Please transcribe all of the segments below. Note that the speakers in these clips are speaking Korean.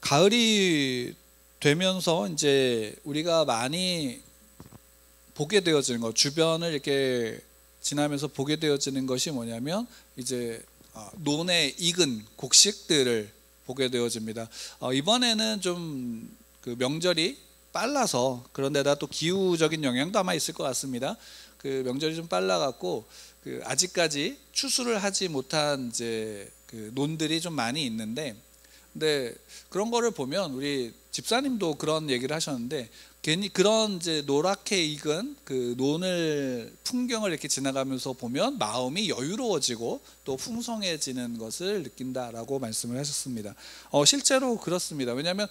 가을이 되면서 이제 우리가 많이 보게 되어지는 것, 주변을 이렇게 지나면서 보게 되어지는 것이 뭐냐면 이제 논에 익은 곡식들을 보게 되어집니다. 이번에는 좀 그 명절이 빨라서, 그런데다 또 기후적인 영향도 아마 있을 것 같습니다. 그 명절이 좀 빨라갖고 그 아직까지 추수를 하지 못한 이제 그 논들이 좀 많이 있는데, 근데 그런 거를 보면 우리 집사님도 그런 얘기를 하셨는데, 괜히 그런 이제 노랗게 익은 그 논을 풍경을 이렇게 지나가면서 보면 마음이 여유로워지고 또 풍성해지는 것을 느낀다라고 말씀을 하셨습니다. 실제로 그렇습니다. 왜냐하면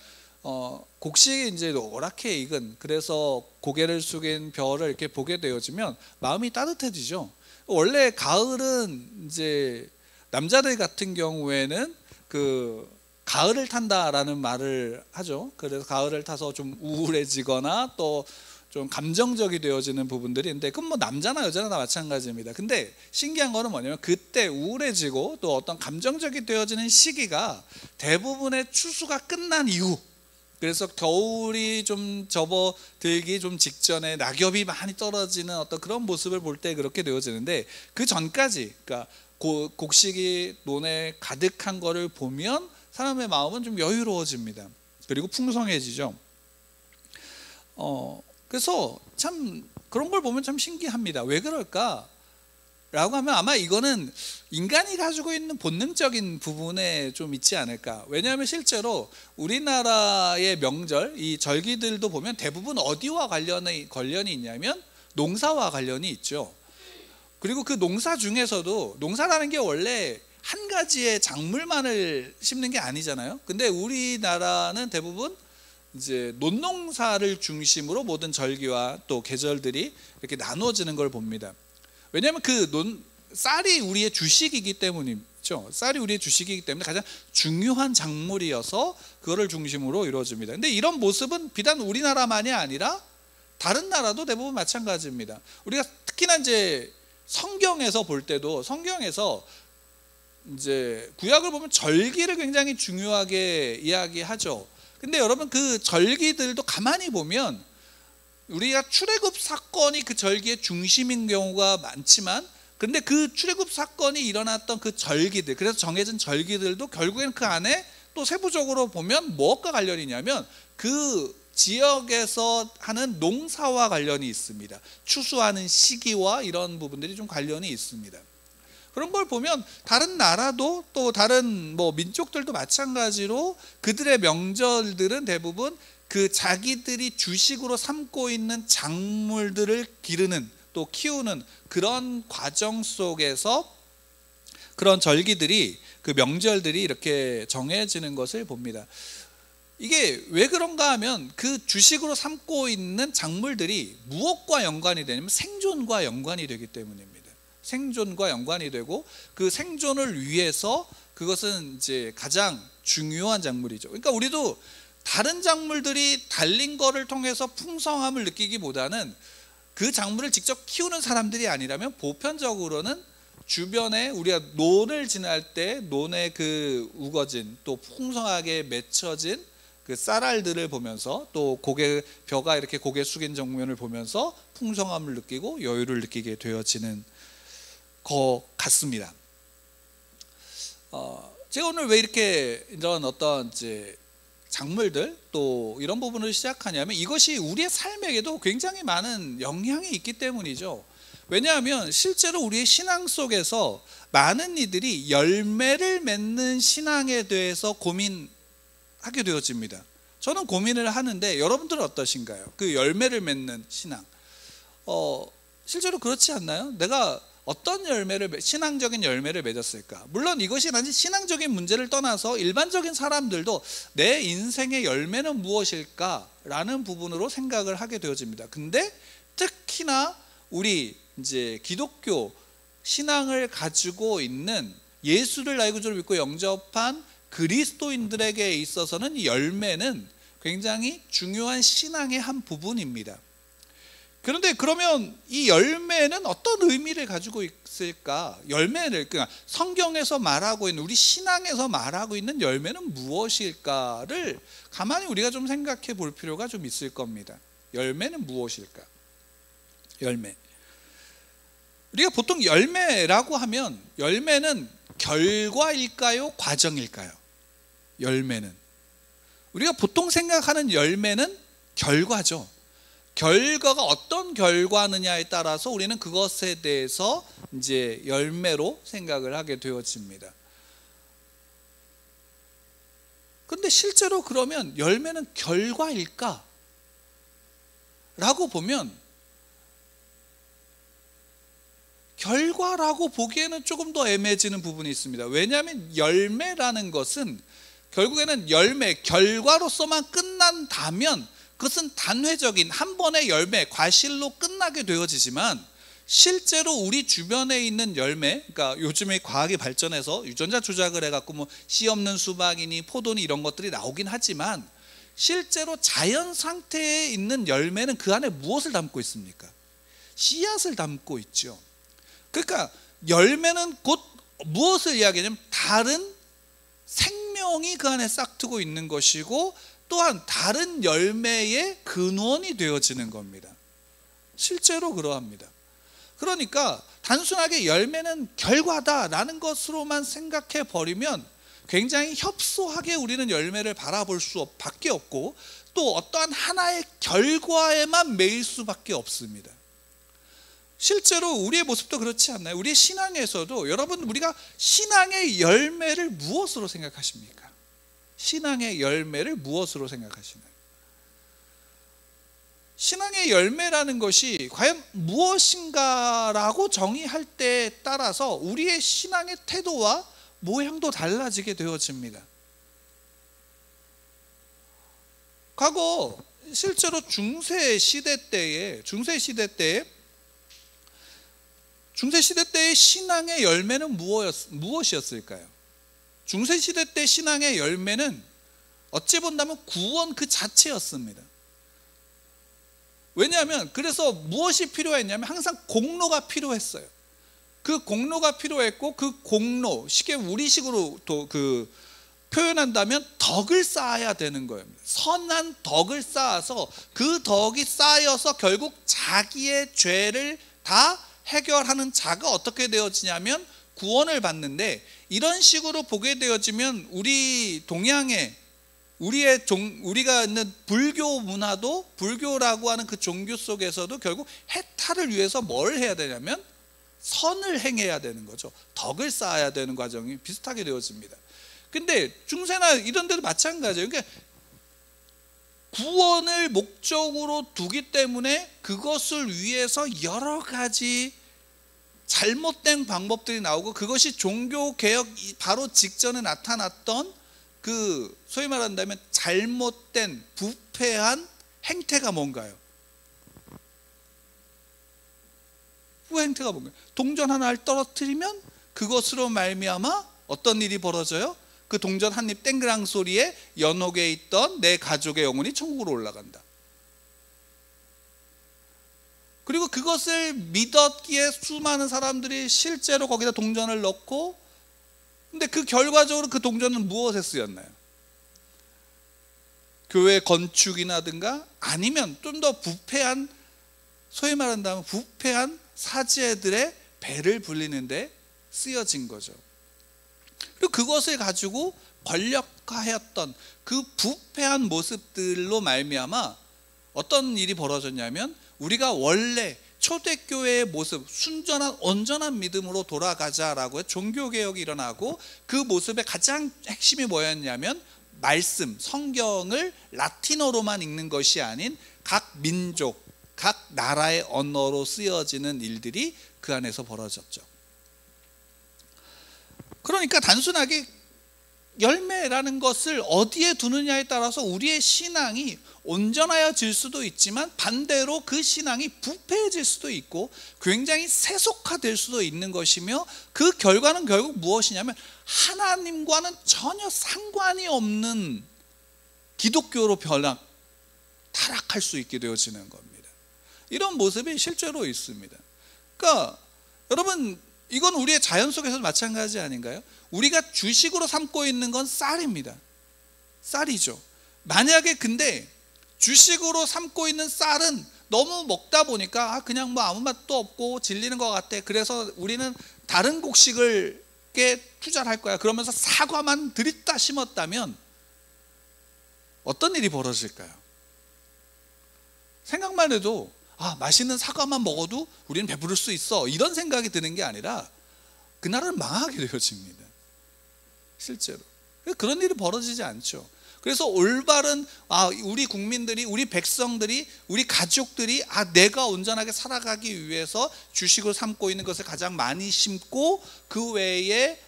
곡식이 이제 노랗게 익은, 그래서 고개를 숙인 별을 이렇게 보게 되어지면 마음이 따뜻해지죠. 원래 가을은 이제 남자들 같은 경우에는 그 가을을 탄다라는 말을 하죠. 그래서 가을을 타서 좀 우울해지거나 또 좀 감정적이 되어지는 부분들이 있는데, 그건 뭐 남자나 여자나 다 마찬가지입니다. 근데 신기한 거는 뭐냐면 그때 우울해지고 또 어떤 감정적이 되어지는 시기가 대부분의 추수가 끝난 이후, 그래서 겨울이 좀 접어들기 좀 직전에 낙엽이 많이 떨어지는 어떤 그런 모습을 볼 때 그렇게 되어지는데, 그 전까지, 그러니까 곡식이 논에 가득한 거를 보면 사람의 마음은 좀 여유로워집니다. 그리고 풍성해지죠. 그래서 참 그런 걸 보면 참 신기합니다. 왜 그럴까? 라고 하면 아마 이거는 인간이 가지고 있는 본능적인 부분에 좀 있지 않을까. 왜냐하면 실제로 우리나라의 명절, 이 절기들도 보면 대부분 어디와 관련이 있냐면 농사와 관련이 있죠. 그리고 그 농사 중에서도, 농사라는 게 원래 한 가지의 작물만을 심는 게 아니잖아요. 근데 우리나라는 대부분 이제 논농사를 중심으로 모든 절기와 또 계절들이 이렇게 나누어지는 걸 봅니다. 왜냐하면 쌀이 우리의 주식이기 때문이죠. 쌀이 우리의 주식이기 때문에 가장 중요한 작물이어서 그거를 중심으로 이루어집니다. 근데 이런 모습은 비단 우리나라만이 아니라 다른 나라도 대부분 마찬가지입니다. 우리가 특히나 이제 성경에서 볼 때도, 성경에서 이제 구약을 보면 절기를 굉장히 중요하게 이야기하죠. 근데 여러분, 그 절기들도 가만히 보면 우리가 출애굽 사건이 그 절기의 중심인 경우가 많지만, 근데 그 출애굽 사건이 일어났던 그 절기들, 그래서 정해진 절기들도 결국에는 그 안에 또 세부적으로 보면 무엇과 관련이 있냐면 그 지역에서 하는 농사와 관련이 있습니다. 추수하는 시기와 이런 부분들이 좀 관련이 있습니다. 그런 걸 보면 다른 나라도 또 다른 뭐 민족들도 마찬가지로 그들의 명절들은 대부분 그 자기들이 주식으로 삼고 있는 작물들을 기르는, 또 키우는 그런 과정 속에서 그런 절기들이, 그 명절들이 이렇게 정해지는 것을 봅니다. 이게 왜 그런가 하면 그 주식으로 삼고 있는 작물들이 무엇과 연관이 되냐면 생존과 연관이 되기 때문입니다. 생존과 연관이 되고, 그 생존을 위해서 그것은 이제 가장 중요한 작물이죠. 그러니까 우리도 다른 작물들이 달린 거를 통해서 풍성함을 느끼기보다는 그 작물을 직접 키우는 사람들이 아니라면 보편적으로는 주변에 우리가 논을 지날 때 논에 그 우거진 또 풍성하게 맺혀진 그 쌀알들을 보면서, 또 벼가 이렇게 고개 숙인 정면을 보면서 풍성함을 느끼고 여유를 느끼게 되어지는 것 같습니다. 제가 오늘 왜 이렇게 이런 어떤 이제 작물들 또 이런 부분을 시작하냐면, 이것이 우리의 삶에게도 굉장히 많은 영향이 있기 때문이죠. 왜냐하면 실제로 우리의 신앙 속에서 많은 이들이 열매를 맺는 신앙에 대해서 고민하게 되어집니다. 저는 고민을 하는데 여러분들은 어떠신가요? 그 열매를 맺는 신앙, 실제로 그렇지 않나요? 내가 어떤 신앙적인 열매를 맺었을까? 물론 이것이 단지 신앙적인 문제를 떠나서 일반적인 사람들도 내 인생의 열매는 무엇일까라는 부분으로 생각을 하게 되어집니다. 근데 특히나 우리 이제 기독교 신앙을 가지고 있는, 예수를 나의 구주로 믿고 영접한 그리스도인들에게 있어서는 이 열매는 굉장히 중요한 신앙의 한 부분입니다. 그런데 그러면 이 열매는 어떤 의미를 가지고 있을까? 열매를, 그러니까 성경에서 말하고 있는, 우리 신앙에서 말하고 있는 열매는 무엇일까를 가만히 우리가 좀 생각해 볼 필요가 좀 있을 겁니다. 열매는 무엇일까? 열매. 우리가 보통 열매라고 하면, 열매는 결과일까요? 과정일까요? 열매는, 우리가 보통 생각하는 열매는 결과죠. 결과가 어떤 결과느냐에 따라서 우리는 그것에 대해서 이제 열매로 생각을 하게 되어집니다. 근데 실제로 그러면 열매는 결과일까? 라고 보면, 결과라고 보기에는 조금 더 애매해지는 부분이 있습니다. 왜냐하면 열매라는 것은 결국에는 열매, 결과로서만 끝난다면 그것은 단회적인 한 번의 열매, 과실로 끝나게 되어지지만, 실제로 우리 주변에 있는 열매, 그러니까 요즘에 과학이 발전해서 유전자 조작을 해갖고 뭐 씨 없는 수박이니 포도니 이런 것들이 나오긴 하지만, 실제로 자연 상태에 있는 열매는 그 안에 무엇을 담고 있습니까? 씨앗을 담고 있죠. 그러니까 열매는 곧 무엇을 이야기하냐면 다른 생명이 그 안에 싹트고 있는 것이고, 또한 다른 열매의 근원이 되어지는 겁니다. 실제로 그러합니다. 그러니까 단순하게 열매는 결과다라는 것으로만 생각해 버리면 굉장히 협소하게 우리는 열매를 바라볼 수밖에 없고, 또 어떠한 하나의 결과에만 매일 수밖에 없습니다. 실제로 우리의 모습도 그렇지 않나요? 우리의 신앙에서도, 여러분, 우리가 신앙의 열매를 무엇으로 생각하십니까? 신앙의 열매를 무엇으로 생각하시나요? 신앙의 열매라는 것이 과연 무엇인가라고 정의할 때에 따라서 우리의 신앙의 태도와 모양도 달라지게 되어집니다. 과거 실제로 중세 시대 때의 신앙의 열매는 무엇이었을까요? 중세시대 때 신앙의 열매는 어찌 본다면 구원 그 자체였습니다. 왜냐하면, 그래서 무엇이 필요했냐면 항상 공로가 필요했어요. 그 공로가 필요했고, 그 공로, 쉽게 우리식으로 그 표현한다면 덕을 쌓아야 되는 거예요. 선한 덕을 쌓아서 그 덕이 쌓여서 결국 자기의 죄를 다 해결하는 자가 어떻게 되어지냐면 구원을 받는데, 이런 식으로 보게 되어지면 우리 동양의 우리가 있는 불교 문화도, 불교라고 하는 그 종교 속에서도 결국 해탈을 위해서 뭘 해야 되냐면 선을 행해야 되는 거죠. 덕을 쌓아야 되는 과정이 비슷하게 되어집니다. 근데 중세나 이런 데도 마찬가지예요. 그러니까 구원을 목적으로 두기 때문에 그것을 위해서 여러 가지 잘못된 방법들이 나오고, 그것이 종교개혁 바로 직전에 나타났던 그 소위 말한다면 잘못된 부패한 행태가 뭔가요? 그 행태가 뭔가요? 동전 하나를 떨어뜨리면 그것으로 말미암아 어떤 일이 벌어져요? 그 동전 한 입 땡그랑 소리에 연옥에 있던 내 가족의 영혼이 천국으로 올라간다. 그리고 그것을 믿었기에 수많은 사람들이 실제로 거기다 동전을 넣고, 근데 그 결과적으로 그 동전은 무엇에 쓰였나요? 교회 건축이나든가 아니면 좀 더 부패한, 소위 말한다면 부패한 사제들의 배를 불리는데 쓰여진 거죠. 그리고 그것을 가지고 권력화했던 그 부패한 모습들로 말미암아 어떤 일이 벌어졌냐면, 우리가 원래 초대교회의 모습, 순전한 온전한 믿음으로 돌아가자라고 종교개혁이 일어나고, 그 모습의 가장 핵심이 뭐였냐면 말씀, 성경을 라틴어로만 읽는 것이 아닌 각 민족, 각 나라의 언어로 쓰여지는 일들이 그 안에서 벌어졌죠. 그러니까 단순하게 열매라는 것을 어디에 두느냐에 따라서 우리의 신앙이 온전하여질 수도 있지만, 반대로 그 신앙이 부패해질 수도 있고 굉장히 세속화될 수도 있는 것이며, 그 결과는 결국 무엇이냐면 하나님과는 전혀 상관이 없는 기독교로 타락할 수 있게 되어지는 겁니다. 이런 모습이 실제로 있습니다. 그러니까 여러분, 이건 우리의 자연 속에서도 마찬가지 아닌가요? 우리가 주식으로 삼고 있는 건 쌀입니다. 쌀이죠. 만약에 근데 주식으로 삼고 있는 쌀은 너무 먹다 보니까 그냥 뭐 아무 맛도 없고 질리는 것 같아. 그래서 우리는 다른 곡식을 투자를 할 거야. 그러면서 사과만 들이다 심었다면 어떤 일이 벌어질까요? 생각만 해도 맛있는 사과만 먹어도 우리는 배부를 수 있어, 이런 생각이 드는 게 아니라 그날은 망하게 되어집니다. 실제로 그런 일이 벌어지지 않죠. 그래서 올바른 우리 국민들이, 우리 백성들이, 우리 가족들이 내가 온전하게 살아가기 위해서 주식을 삼고 있는 것을 가장 많이 심고 그 외에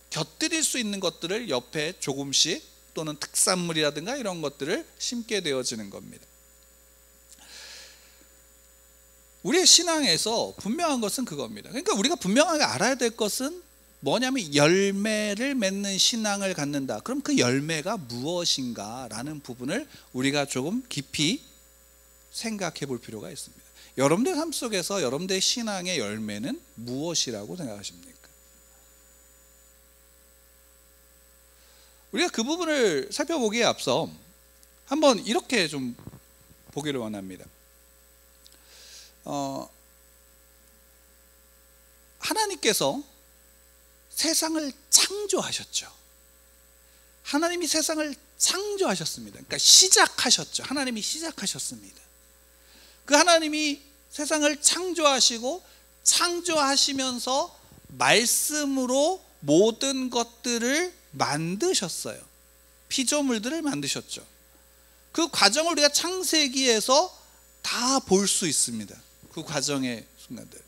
곁들일 수 있는 것들을 옆에 조금씩 또는 특산물이라든가 이런 것들을 심게 되어지는 겁니다. 우리의 신앙에서 분명한 것은 그겁니다. 그러니까 우리가 분명하게 알아야 될 것은 뭐냐면 열매를 맺는 신앙을 갖는다. 그럼 그 열매가 무엇인가 라는 부분을 우리가 조금 깊이 생각해 볼 필요가 있습니다. 여러분들 삶 속에서 여러분들의 신앙의 열매는 무엇이라고 생각하십니까? 우리가 그 부분을 살펴보기에 앞서 한번 이렇게 좀 보기를 원합니다. 하나님께서 세상을 창조하셨죠. 하나님이 세상을 창조하셨습니다. 그러니까 시작하셨죠. 하나님이 시작하셨습니다. 그 하나님이 세상을 창조하시고 창조하시면서 말씀으로 모든 것들을 만드셨어요. 피조물들을 만드셨죠. 그 과정을 우리가 창세기에서 다 볼 수 있습니다. 그 과정의 순간들.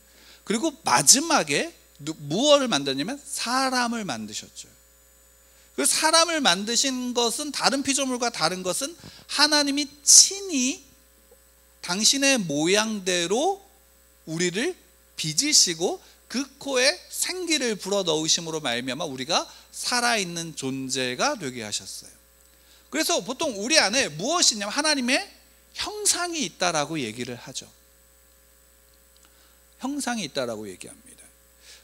그리고 마지막에 무엇을 만드냐면 사람을 만드셨죠. 그 사람을 만드신 것은 다른 피조물과 다른 것은 하나님이 친히 당신의 모양대로 우리를 빚으시고 그 코에 생기를 불어 넣으심으로 말미암아 우리가 살아있는 존재가 되게 하셨어요. 그래서 보통 우리 안에 무엇이 있냐면 하나님의 형상이 있다라고 얘기를 하죠. 형상이 있다라고 얘기합니다.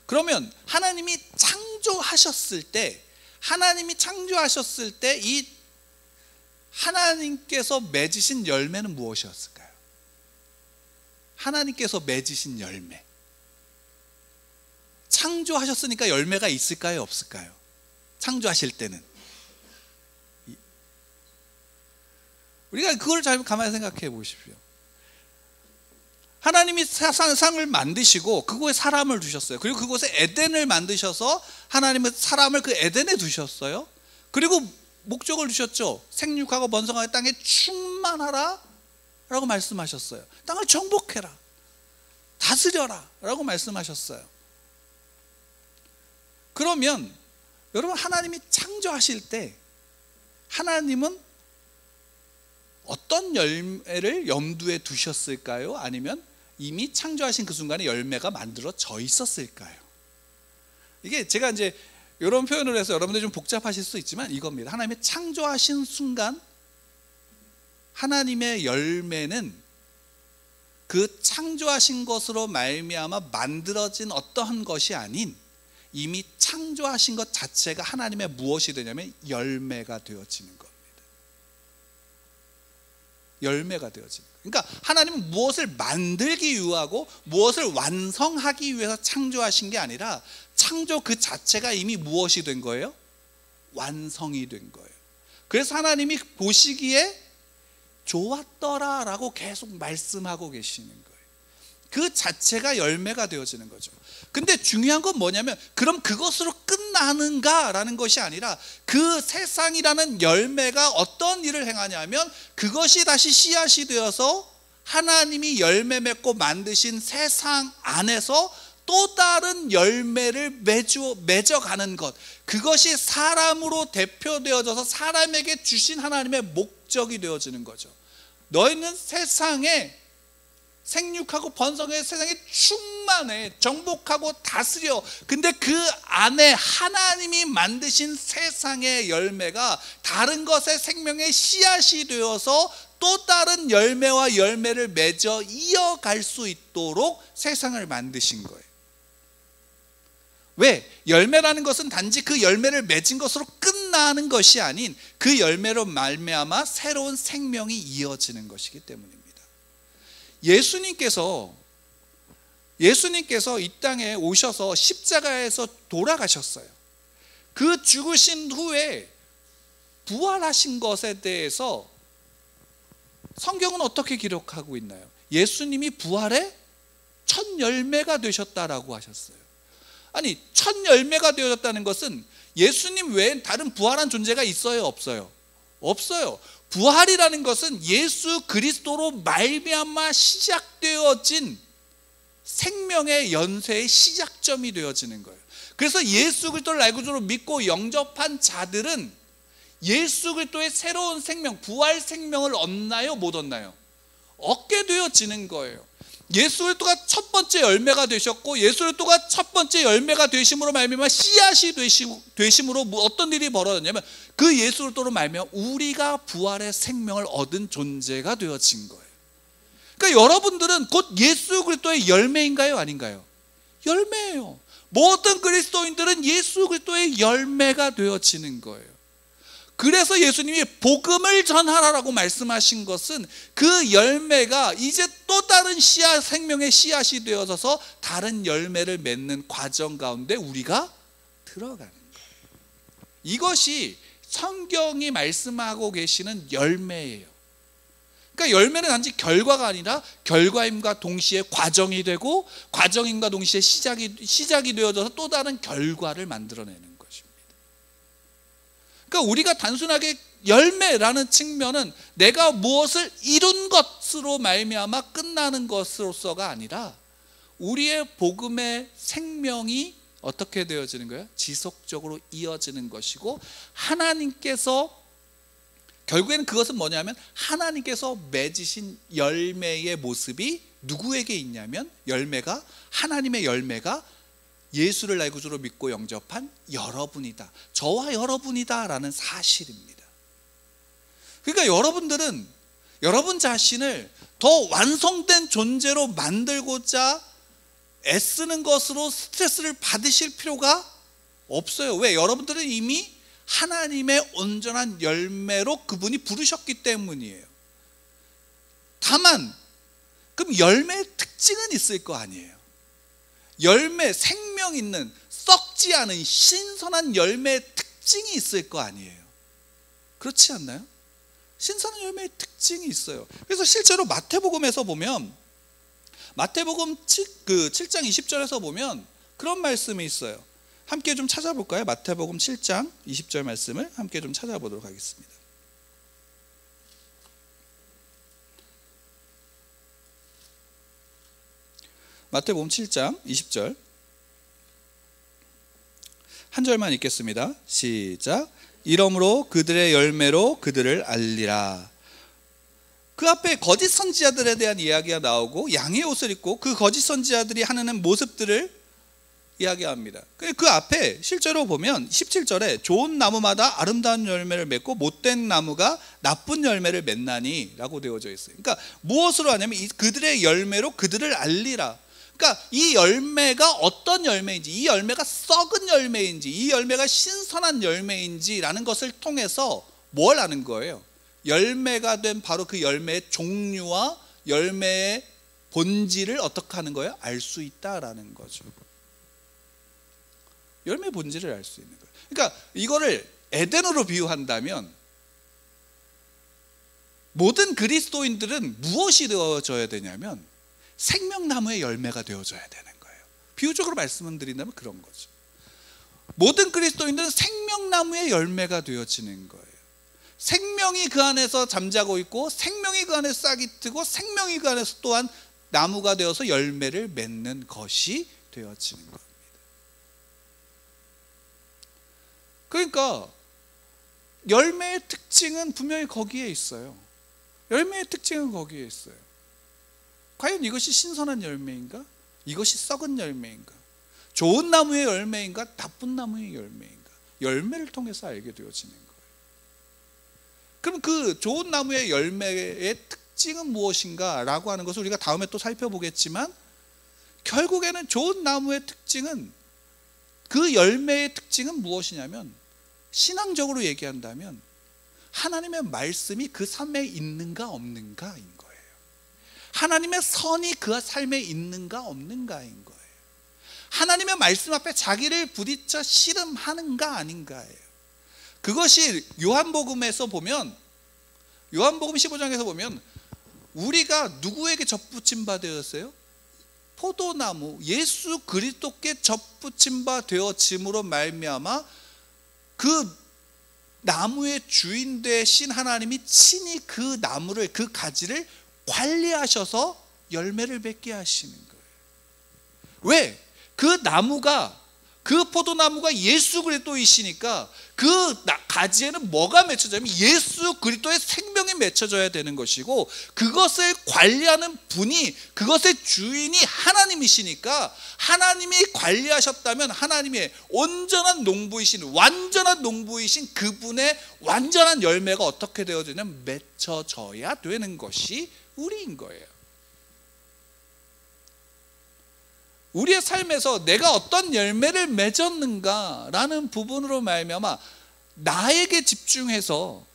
그러면 하나님이 창조하셨을 때 이 하나님께서 맺으신 열매는 무엇이었을까요? 하나님께서 맺으신 열매. 창조하셨으니까 열매가 있을까요, 없을까요? 창조하실 때는. 우리가 그걸 잘 가만히 생각해 보십시오. 하나님이 세상을 만드시고 그곳에 사람을 두셨어요. 그리고 그곳에 에덴을 만드셔서 하나님은 사람을 그 에덴에 두셨어요. 그리고 목적을 주셨죠. 생육하고 번성하여 땅에 충만하라 라고 말씀하셨어요. 땅을 정복해라, 다스려라 라고 말씀하셨어요. 그러면 여러분, 하나님이 창조하실 때 하나님은 어떤 열매를 염두에 두셨을까요? 아니면 이미 창조하신 그 순간에 열매가 만들어져 있었을까요? 이게 제가 이제 이런 표현을 해서 여러분들 좀 복잡하실 수 있지만 이겁니다. 하나님의 창조하신 순간 하나님의 열매는 그 창조하신 것으로 말미암아 만들어진 어떠한 것이 아닌 이미 창조하신 것 자체가 하나님의 무엇이 되냐면 열매가 되어지는 겁니다. 열매가 되어지는 거예요. 그러니까 하나님은 무엇을 만들기 위하고 무엇을 완성하기 위해서 창조하신 게 아니라 창조 그 자체가 이미 무엇이 된 거예요? 완성이 된 거예요. 그래서 하나님이 보시기에 좋았더라 라고 계속 말씀하고 계시는 거예요. 그 자체가 열매가 되어지는 거죠. 근데 중요한 건 뭐냐면 그럼 그것으로 끝나는가 라는 것이 아니라 그 세상이라는 열매가 어떤 일을 행하냐면 그것이 다시 씨앗이 되어서 하나님이 열매 맺고 만드신 세상 안에서 또 다른 열매를 맺어가는 것, 그것이 사람으로 대표되어져서 사람에게 주신 하나님의 목적이 되어지는 거죠. 너희는 세상에 생육하고 번성해 세상에 충만해 정복하고 다스려. 근데 그 안에 하나님이 만드신 세상의 열매가 다른 것의 생명의 씨앗이 되어서 또 다른 열매와 열매를 맺어 이어갈 수 있도록 세상을 만드신 거예요. 왜? 열매라는 것은 단지 그 열매를 맺은 것으로 끝나는 것이 아닌 그 열매로 말미암아 새로운 생명이 이어지는 것이기 때문입니다. 예수님께서 이 땅에 오셔서 십자가에서 돌아가셨어요. 그 죽으신 후에 부활하신 것에 대해서 성경은 어떻게 기록하고 있나요? 예수님이 부활의 첫 열매가 되셨다라고 하셨어요. 아니, 첫 열매가 되어졌다는 것은 예수님 외엔 다른 부활한 존재가 있어요, 없어요? 없어요. 부활이라는 것은 예수 그리스도로 말미암아 시작되어진 생명의 연쇄의 시작점이 되어지는 거예요. 그래서 예수 그리스도를 알고도 믿고 영접한 자들은 예수 그리스도의 새로운 생명, 부활 생명을 얻나요, 못 얻나요? 얻게 되어지는 거예요. 예수 그리스도가 첫 번째 열매가 되셨고, 예수 그리스도가 첫 번째 열매가 되심으로 말미암아 씨앗이 되심으로 어떤 일이 벌어졌냐면 그 예수 그리스도로 말미암아 우리가 부활의 생명을 얻은 존재가 되어진 거예요. 그러니까 여러분들은 곧 예수 그리스도의 열매인가요, 아닌가요? 열매예요. 모든 그리스도인들은 예수 그리스도의 열매가 되어지는 거예요. 그래서 예수님이 복음을 전하라라고 말씀하신 것은 그 열매가 이제 또 다른 씨앗, 생명의 씨앗이 되어져서 다른 열매를 맺는 과정 가운데 우리가 들어가는 거예요. 이것이 성경이 말씀하고 계시는 열매예요. 그러니까 열매는 단지 결과가 아니라 결과임과 동시에 과정이 되고 과정임과 동시에 시작이 되어져서 또 다른 결과를 만들어내는 거예요. 그러니까 우리가 단순하게 열매라는 측면은 내가 무엇을 이룬 것으로 말미암아 끝나는 것으로서가 아니라 우리의 복음의 생명이 어떻게 되어지는 거예요? 지속적으로 이어지는 것이고, 하나님께서 결국에는 그것은 뭐냐면 하나님께서 맺으신 열매의 모습이 누구에게 있냐면 하나님의 열매가 예수를 나의 구주로 믿고 영접한 여러분이다, 저와 여러분이다 라는 사실입니다. 그러니까 여러분들은 여러분 자신을 더 완성된 존재로 만들고자 애쓰는 것으로 스트레스를 받으실 필요가 없어요. 왜? 여러분들은 이미 하나님의 온전한 열매로 그분이 부르셨기 때문이에요. 다만 그럼 열매의 특징은 있을 거 아니에요. 열매, 생명 있는 썩지 않은 신선한 열매의 특징이 있을 거 아니에요. 그렇지 않나요? 신선한 열매의 특징이 있어요. 그래서 실제로 마태복음에서 보면 마태복음 7장 20절에서 보면 그런 말씀이 있어요. 함께 좀 찾아볼까요? 마태복음 7장 20절 말씀을 함께 좀 찾아보도록 하겠습니다. 마태복음 7장 20절 한 절만 읽겠습니다. 시작. 이러므로 그들의 열매로 그들을 알리라. 그 앞에 거짓 선지자들에 대한 이야기가 나오고 양의 옷을 입고 그 거짓 선지자들이 하는 모습들을 이야기합니다. 그 앞에 실제로 보면 17절에 좋은 나무마다 아름다운 열매를 맺고 못된 나무가 나쁜 열매를 맺나니 라고 되어져 있어요. 그러니까 무엇으로 하냐면 그들의 열매로 그들을 알리라. 그러니까 이 열매가 어떤 열매인지, 이 열매가 썩은 열매인지, 이 열매가 신선한 열매인지라는 것을 통해서 뭘 아는 거예요? 열매가 된 바로 그 열매의 종류와 열매의 본질을 어떻게 하는 거예요? 알 수 있다라는 거죠. 열매의 본질을 알 수 있는 거예요. 그러니까 이거를 에덴으로 비유한다면 모든 그리스도인들은 무엇이 되어져야 되냐면 생명나무의 열매가 되어져야 되는 거예요. 비유적으로 말씀을 드린다면 그런 거죠. 모든 그리스도인들은 생명나무의 열매가 되어지는 거예요. 생명이 그 안에서 잠자고 있고 생명이 그 안에서 싹이 트고 생명이 그 안에서 또한 나무가 되어서 열매를 맺는 것이 되어지는 겁니다. 그러니까 열매의 특징은 분명히 거기에 있어요. 열매의 특징은 거기에 있어요. 과연 이것이 신선한 열매인가? 이것이 썩은 열매인가? 좋은 나무의 열매인가? 나쁜 나무의 열매인가? 열매를 통해서 알게 되어지는 거예요. 그럼 그 좋은 나무의 열매의 특징은 무엇인가? 라고 하는 것을 우리가 다음에 또 살펴보겠지만, 결국에는 좋은 나무의 특징은, 그 열매의 특징은 무엇이냐면, 신앙적으로 얘기한다면 하나님의 말씀이 그 삶에 있는가 없는가인 거예요. 하나님의 선이 그 삶에 있는가 없는가인 거예요. 하나님의 말씀 앞에 자기를 부딪혀 씨름하는가 아닌가예요. 그것이 요한복음에서 보면, 요한복음 15장에서 보면 우리가 누구에게 접붙임 바 되었어요? 포도나무 예수 그리스도께 접붙임 바 되어짐으로 말미암아 그 나무의 주인 되신 하나님이 친히 그 나무를, 그 가지를 관리하셔서 열매를 맺게 하시는 거예요. 왜? 그 나무가, 그 포도나무가 예수 그리스도이시니까 그 가지에는 뭐가 맺혀져야면 예수 그리스도의 생명이 맺혀져야 되는 것이고, 그것을 관리하는 분이, 그것의 주인이 하나님이시니까 하나님이 관리하셨다면 하나님의 온전한 농부이신, 완전한 농부이신 그분의 완전한 열매가 어떻게 되어지냐면 맺혀져야 되는 것이 우리인 거예요. 우리의 삶에서 내가 어떤 열매를 맺었는가라는 부분으로 말미암아 나에게 집중해서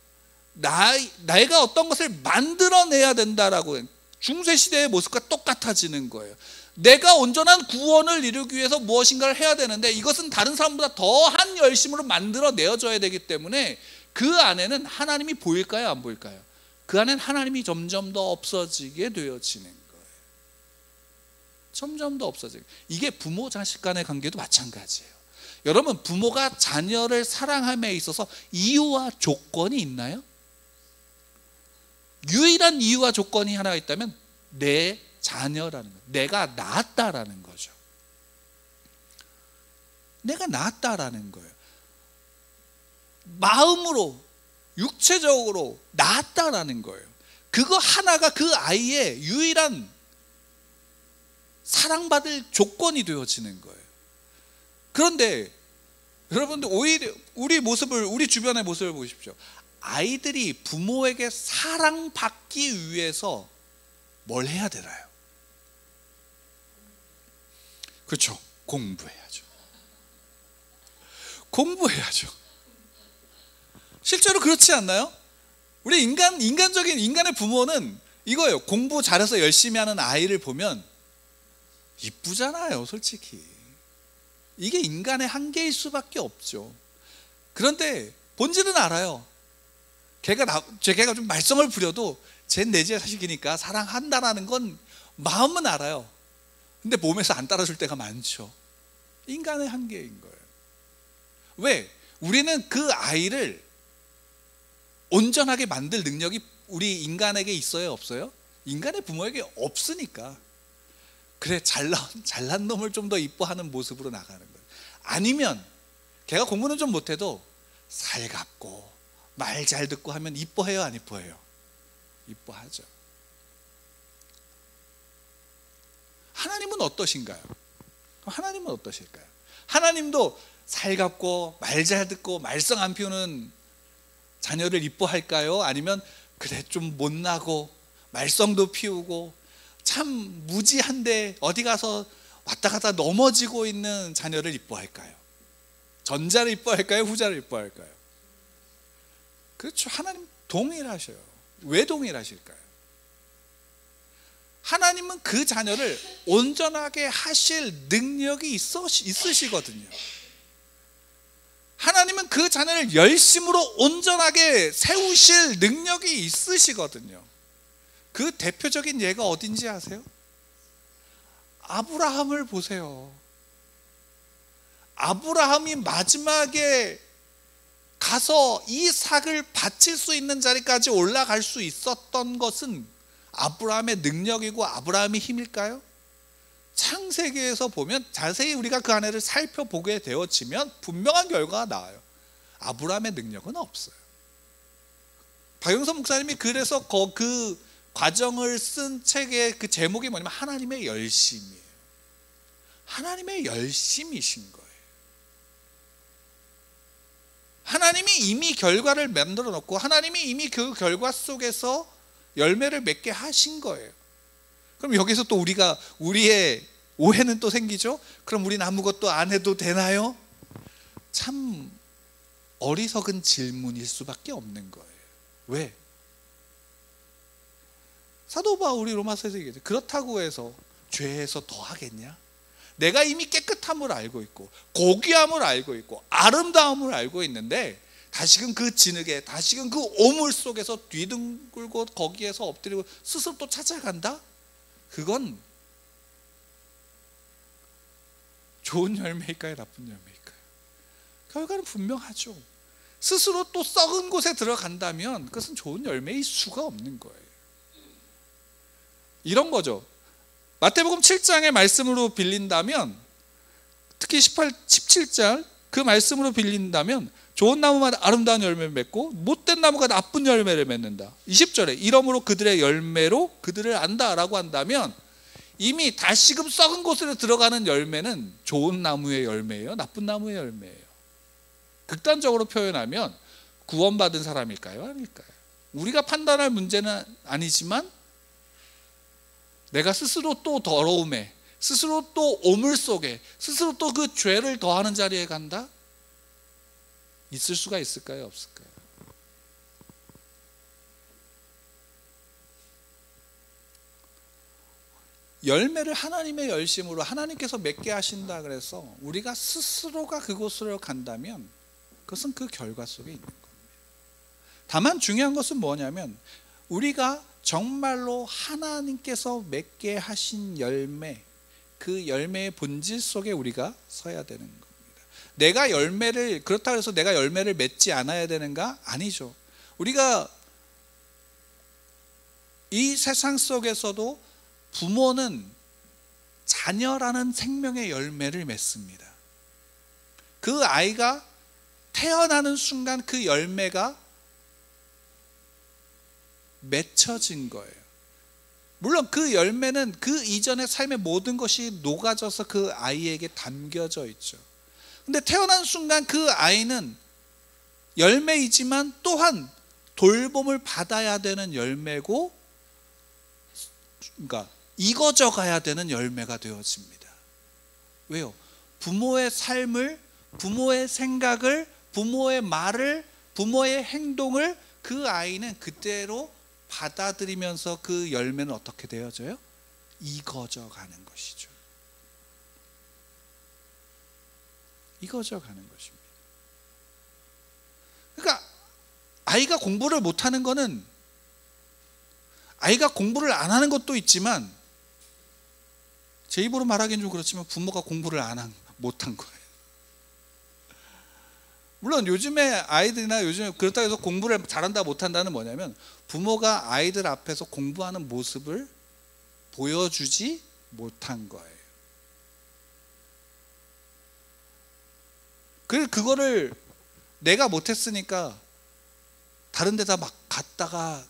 내가 어떤 것을 만들어내야 된다라고, 중세시대의 모습과 똑같아지는 거예요. 내가 온전한 구원을 이루기 위해서 무엇인가를 해야 되는데 이것은 다른 사람보다 더한 열심으로 만들어내어져야 되기 때문에 그 안에는 하나님이 보일까요? 안 보일까요? 그 안에는 하나님이 점점 더 없어지게 되어지는 거예요. 점점 더 없어지고, 이게 부모 자식 간의 관계도 마찬가지예요. 여러분, 부모가 자녀를 사랑함에 있어서 이유와 조건이 있나요? 유일한 이유와 조건이 하나 있다면 내 자녀라는 거예요. 내가 낳았다라는 거죠. 내가 낳았다라는 거예요. 마음으로, 육체적으로 낳았다라는 거예요. 그거 하나가 그 아이의 유일한 사랑받을 조건이 되어지는 거예요. 그런데 여러분들, 오히려 우리 주변의 모습을 보십시오. 아이들이 부모에게 사랑받기 위해서 뭘 해야 되나요? 그렇죠. 공부해야죠. 공부해야죠. 실제로 그렇지 않나요? 우리 인간적인 인간의 부모는 이거예요. 공부 잘해서 열심히 하는 아이를 보면 이쁘잖아요, 솔직히. 이게 인간의 한계일 수밖에 없죠. 그런데 본질은 알아요. 걔가 좀 말썽을 부려도 쟤 내 자식이니까 사랑한다라는 건 마음은 알아요. 근데 몸에서 안 따라줄 때가 많죠. 인간의 한계인 거예요. 왜? 우리는 그 아이를 온전하게 만들 능력이 우리 인간에게 있어요, 없어요? 인간의 부모에게 없으니까. 그래, 잘난 놈을 좀 더 이뻐하는 모습으로 나가는 거예요. 아니면 걔가 공부는 좀 못해도 살갑고 말 잘 듣고 하면 이뻐해요, 안 이뻐해요? 이뻐하죠. 하나님은 어떠신가요? 하나님은 어떠실까요? 하나님도 살갑고 말 잘 듣고 말썽 안 피우는 자녀를 이뻐할까요? 아니면 그래, 좀 못나고 말썽도 피우고 참 무지한데 어디 가서 왔다 갔다 넘어지고 있는 자녀를 이뻐할까요? 전자를 이뻐할까요? 후자를 이뻐할까요? 그렇죠. 하나님 동일하셔요. 왜 동일하실까요? 하나님은 그 자녀를 온전하게 하실 능력이 있으시거든요. 하나님은 그 자녀를 열심으로 온전하게 세우실 능력이 있으시거든요. 그 대표적인 예가 어딘지 아세요? 아브라함을 보세요. 아브라함이 마지막에 가서 이삭을 바칠 수 있는 자리까지 올라갈 수 있었던 것은 아브라함의 능력이고 아브라함의 힘일까요? 창세기에서 보면 자세히 우리가 그 안에를 살펴보게 되어지면 분명한 결과가 나와요. 아브라함의 능력은 없어요. 박영선 목사님이 그래서 그 과정을 쓴 책의 그 제목이 뭐냐면 하나님의 열심이에요. 하나님의 열심이신 거예요. 하나님이 이미 결과를 만들어 놓고 하나님이 이미 그 결과 속에서 열매를 맺게 하신 거예요. 그럼 여기서 또 우리의 오해는 또 생기죠. 그럼 우리는 아무것도 안 해도 되나요? 참 어리석은 질문일 수밖에 없는 거예요. 왜? 사도 바울이 로마서에서 얘기했죠. 그렇다고 해서 죄에서 더 하겠냐? 내가 이미 깨끗함을 알고 있고 고귀함을 알고 있고 아름다움을 알고 있는데 다시금 그 진흙에 다시금 그 오물 속에서 뒤둥글고 거기에서 엎드리고 스스로 또 찾아간다? 그건 좋은 열매일까요? 나쁜 열매일까요? 결과는 분명하죠. 스스로 또 썩은 곳에 들어간다면 그것은 좋은 열매일 수가 없는 거예요. 이런 거죠. 마태복음 7장의 말씀으로 빌린다면, 특히 17장 그 말씀으로 빌린다면 좋은 나무마다 아름다운 열매를 맺고 못된 나무가 나쁜 열매를 맺는다. 20절에 이러므로 그들의 열매로 그들을 안다라고 한다면 이미 다시금 썩은 곳으로 들어가는 열매는 좋은 나무의 열매예요? 나쁜 나무의 열매예요? 극단적으로 표현하면 구원받은 사람일까요? 아닐까요? 우리가 판단할 문제는 아니지만 내가 스스로 또 더러움에, 스스로 또 오물 속에, 스스로 또 그 죄를 더하는 자리에 간다? 있을 수가 있을까요? 없을까요? 열매를 하나님의 열심으로 하나님께서 맺게 하신다 그래서 우리가 스스로가 그곳으로 간다면 그것은 그 결과 속에 있는 겁니다. 다만 중요한 것은 뭐냐면 우리가 정말로 하나님께서 맺게 하신 열매, 그 열매의 본질 속에 우리가 서야 되는 겁니다. 내가 열매를, 그렇다고 해서 내가 열매를 맺지 않아야 되는가? 아니죠. 우리가 이 세상 속에서도 부모는 자녀라는 생명의 열매를 맺습니다. 그 아이가 태어나는 순간 그 열매가 맺혀진 거예요. 물론 그 열매는 그 이전의 삶의 모든 것이 녹아져서 그 아이에게 담겨져 있죠. 근데 태어난 순간 그 아이는 열매이지만 또한 돌봄을 받아야 되는 열매고, 그러니까 익어져 가야 되는 열매가 되어집니다. 왜요? 부모의 삶을, 부모의 생각을, 부모의 말을, 부모의 행동을 그 아이는 그대로 받아들이면서 그 열매는 어떻게 되어져요? 익어져 가는 것이죠. 익어져 가는 것입니다. 그러니까 아이가 공부를 못하는 거는, 아이가 공부를 안 하는 것도 있지만, 제 입으로 말하기는 좀 그렇지만 부모가 공부를 못한 거예요. 물론 요즘에 아이들이나 요즘에 그렇다고 해서 공부를 잘한다 못한다는 뭐냐면 부모가 아이들 앞에서 공부하는 모습을 보여주지 못한 거예요. 그거를 내가 못했으니까 다른 데다 막 갔다가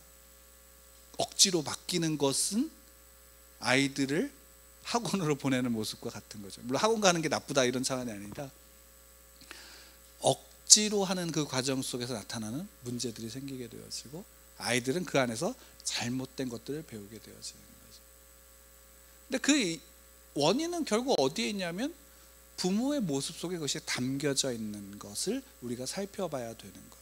억지로 맡기는 것은 아이들을 학원으로 보내는 모습과 같은 거죠. 물론 학원 가는 게 나쁘다 이런 차원이 아니라 억지로 하는 그 과정 속에서 나타나는 문제들이 생기게 되어지고 아이들은 그 안에서 잘못된 것들을 배우게 되어지는 거죠. 근데 그 원인은 결국 어디에 있냐면 부모의 모습 속에 그것이 담겨져 있는 것을 우리가 살펴봐야 되는 겁니다.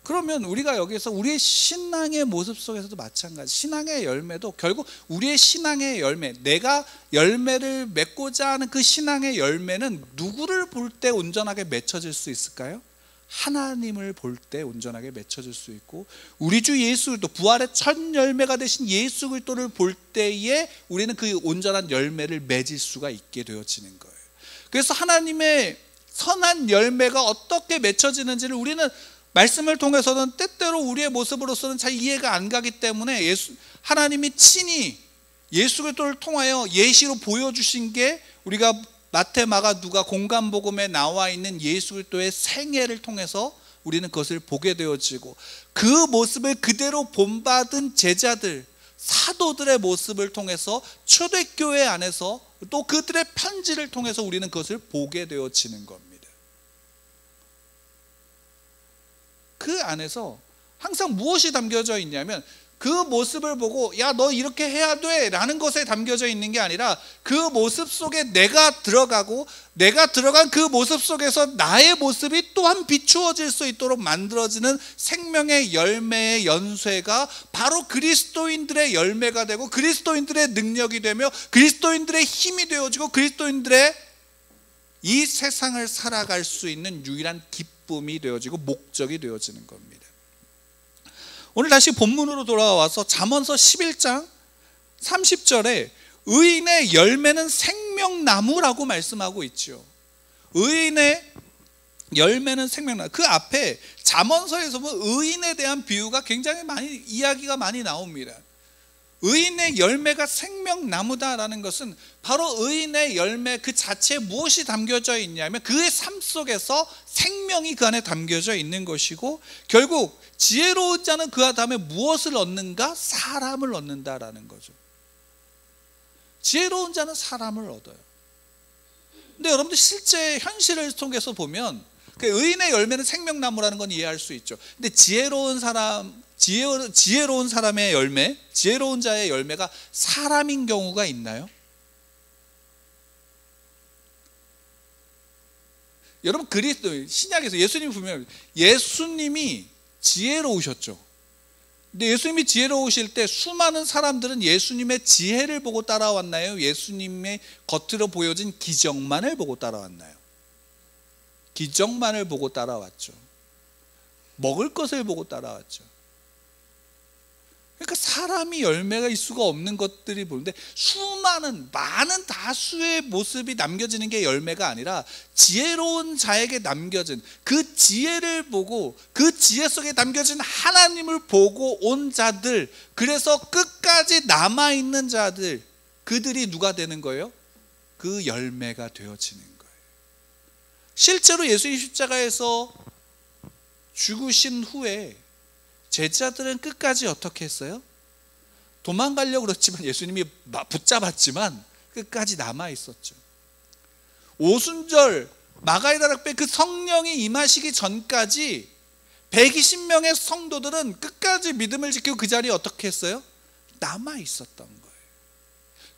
그러면 우리가 여기서 우리의 신앙의 모습 속에서도 마찬가지, 신앙의 열매도 결국 우리의 신앙의 열매, 내가 열매를 맺고자 하는 그 신앙의 열매는 누구를 볼 때 온전하게 맺혀질 수 있을까요? 하나님을 볼 때 온전하게 맺혀질 수 있고, 우리 주 예수 그리스도, 부활의 첫 열매가 되신 예수 그리스도를 볼 때에 우리는 그 온전한 열매를 맺을 수가 있게 되어지는 거예요. 그래서 하나님의 선한 열매가 어떻게 맺혀지는지를 우리는 말씀을 통해서는 때때로 우리의 모습으로서는 잘 이해가 안 가기 때문에 하나님이 친히 예수 그리스도를 통하여 예시로 보여주신 게 우리가 마태, 마가, 누가 공관복음에 나와 있는 예수 그리스도의 생애를 통해서 우리는 그것을 보게 되어지고, 그 모습을 그대로 본받은 제자들, 사도들의 모습을 통해서 초대교회 안에서 또 그들의 편지를 통해서 우리는 그것을 보게 되어지는 겁니다. 그 안에서 항상 무엇이 담겨져 있냐면, 그 모습을 보고 야 너 이렇게 해야 돼 라는 것에 담겨져 있는 게 아니라, 그 모습 속에 내가 들어가고 내가 들어간 그 모습 속에서 나의 모습이 또한 비추어질 수 있도록 만들어지는 생명의 열매의 연쇄가 바로 그리스도인들의 열매가 되고, 그리스도인들의 능력이 되며, 그리스도인들의 힘이 되어지고, 그리스도인들의 이 세상을 살아갈 수 있는 유일한 기쁨이 되어지고 목적이 되어지는 겁니다. 오늘 다시 본문으로 돌아와서 잠언서 11장 30절에 의인의 열매는 생명나무라고 말씀하고 있죠. 의인의 열매는 생명나무. 그 앞에 잠언서에서 보면 의인에 대한 비유가 굉장히 많이, 이야기가 많이 나옵니다. 의인의 열매가 생명나무다라는 것은 바로 의인의 열매 그 자체에 무엇이 담겨져 있냐면, 그의 삶 속에서 생명이 그 안에 담겨져 있는 것이고, 결국 지혜로운 자는 그 다음에 무엇을 얻는가? 사람을 얻는다라는 거죠. 지혜로운 자는 사람을 얻어요. 근데 여러분들 실제 현실을 통해서 보면 그 의인의 열매는 생명나무라는 건 이해할 수 있죠. 근데 지혜로운 사람의 열매, 지혜로운 자의 열매가 사람인 경우가 있나요? 여러분, 그리스도 신약에서 예수님이 보면 예수님이 지혜로우셨죠. 근데 예수님이 지혜로우실 때 수많은 사람들은 예수님의 지혜를 보고 따라왔나요? 예수님의 겉으로 보여진 기적만을 보고 따라왔나요? 기적만을 보고 따라왔죠. 먹을 것을 보고 따라왔죠. 그러니까 사람이 열매가 있을 수가 없는 것들이 보는데, 많은 다수의 모습이 남겨지는 게 열매가 아니라 지혜로운 자에게 남겨진 그 지혜를 보고, 그 지혜 속에 남겨진 하나님을 보고 온 자들, 그래서 끝까지 남아있는 자들, 그들이 누가 되는 거예요? 그 열매가 되어지는 거예요. 실제로 예수님 십자가에서 죽으신 후에 제자들은 끝까지 어떻게 했어요? 도망가려고 그랬지만 예수님이 붙잡았지만 끝까지 남아 있었죠. 오순절 마가이다락배 그 성령이 임하시기 전까지 120명의 성도들은 끝까지 믿음을 지키고 그 자리에 어떻게 했어요? 남아 있었던 거예요.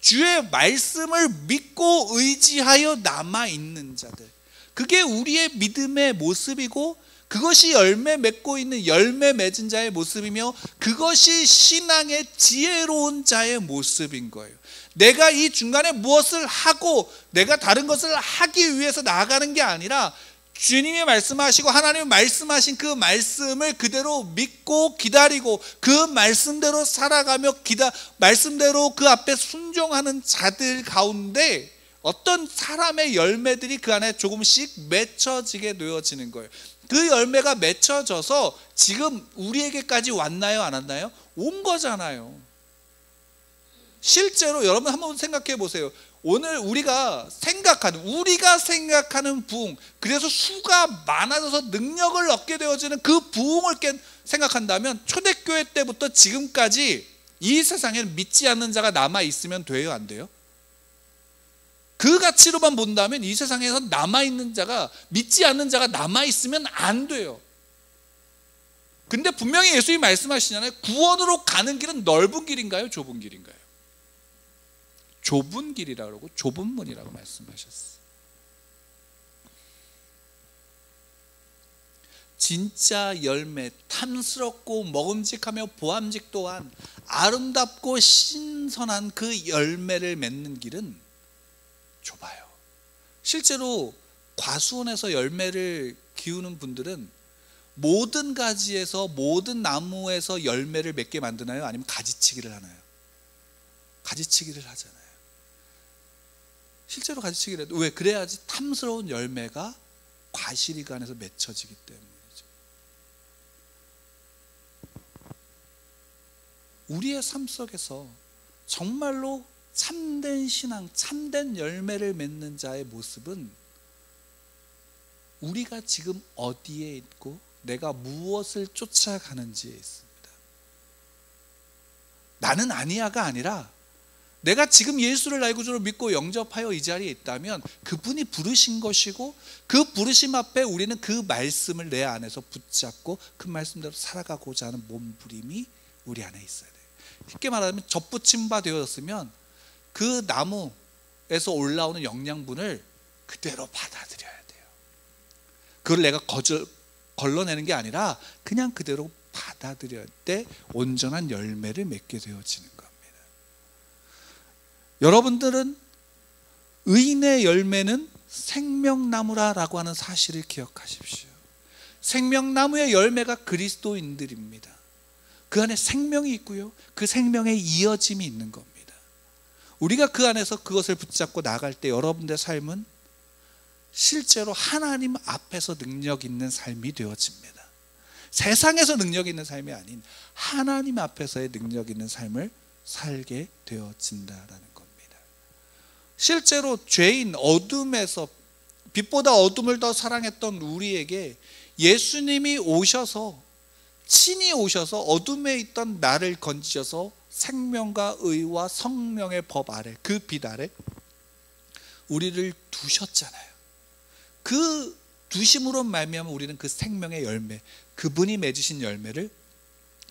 주의 말씀을 믿고 의지하여 남아 있는 자들, 그게 우리의 믿음의 모습이고, 그것이 열매 맺고 있는 열매 맺은 자의 모습이며, 그것이 신앙의 지혜로운 자의 모습인 거예요. 내가 이 중간에 무엇을 하고 내가 다른 것을 하기 위해서 나아가는 게 아니라, 주님이 말씀하시고 하나님이 말씀하신 그 말씀을 그대로 믿고 기다리고, 그 말씀대로 살아가며 말씀대로 그 앞에 순종하는 자들 가운데 어떤 사람의 열매들이 그 안에 조금씩 맺혀지게 되어지는 거예요. 그 열매가 맺혀져서 지금 우리에게까지 왔나요? 안 왔나요? 온 거잖아요. 실제로 여러분 한번 생각해 보세요. 오늘 우리가 생각하는 부흥, 그래서 수가 많아져서 능력을 얻게 되어지는 그 부흥을 생각한다면, 초대교회 때부터 지금까지 이 세상에는 믿지 않는 자가 남아있으면 돼요? 안 돼요? 그 가치로만 본다면 이 세상에서 남아있는 자가, 믿지 않는 자가 남아있으면 안 돼요. 근데 분명히 예수님이 말씀하시잖아요. 구원으로 가는 길은 넓은 길인가요? 좁은 길인가요? 좁은 길이라고 그러고 좁은 문이라고 말씀하셨어요. 진짜 열매, 탐스럽고 먹음직하며 보암직 또한 아름답고 신선한 그 열매를 맺는 길은 좁아요. 실제로 과수원에서 열매를 기우는 분들은 모든 가지에서, 모든 나무에서 열매를 맺게 만드나요? 아니면 가지치기를 하나요? 가지치기를 하잖아요. 실제로 가지치기를 해도 왜? 그래야지 탐스러운 열매가 과실이 그 안에서 맺혀지기 때문이죠. 우리의 삶 속에서 정말로 참된 신앙, 참된 열매를 맺는 자의 모습은 우리가 지금 어디에 있고 내가 무엇을 쫓아가는지에 있습니다. 나는 아니야가 아니라 내가 지금 예수를 나의 구주로 믿고 영접하여 이 자리에 있다면 그분이 부르신 것이고 그 부르심 앞에 우리는 그 말씀을 내 안에서 붙잡고 그 말씀대로 살아가고자 하는 몸부림이 우리 안에 있어야 돼요. 쉽게 말하면 접붙임 바 되었으면 그 나무에서 올라오는 영양분을 그대로 받아들여야 돼요. 그걸 내가 걸러내는 게 아니라 그냥 그대로 받아들여야 때 온전한 열매를 맺게 되어지는 겁니다. 여러분들은 의인의 열매는 생명나무라고 하는 사실을 기억하십시오. 생명나무의 열매가 그리스도인들입니다. 그 안에 생명이 있고요, 그 생명에 이어짐이 있는 겁니다. 우리가 그 안에서 그것을 붙잡고 나갈 때 여러분들의 삶은 실제로 하나님 앞에서 능력 있는 삶이 되어집니다. 세상에서 능력 있는 삶이 아닌 하나님 앞에서의 능력 있는 삶을 살게 되어진다라는 겁니다. 실제로 죄인 어둠에서 빛보다 어둠을 더 사랑했던 우리에게 예수님이 오셔서 친히 오셔서 어둠에 있던 나를 건지셔서 생명과 의와 성령의 법 아래, 그 빛 아래 우리를 두셨잖아요. 그 두심으로 말미암아 우리는 그 생명의 열매, 그분이 맺으신 열매를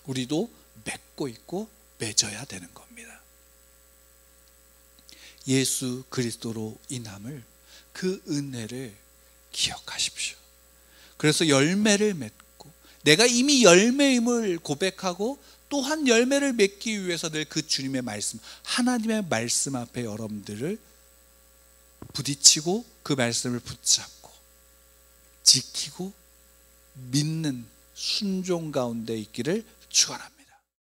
우리도 맺고 있고 맺어야 되는 겁니다. 예수 그리스도로 인함을, 그 은혜를 기억하십시오. 그래서 열매를 맺고 내가 이미 열매임을 고백하고 또한 열매를 맺기 위해서 늘 그 주님의 말씀, 하나님의 말씀 앞에 여러분들을 부딪히고 그 말씀을 붙잡고 지키고 믿는 순종 가운데 있기를 축원합니다.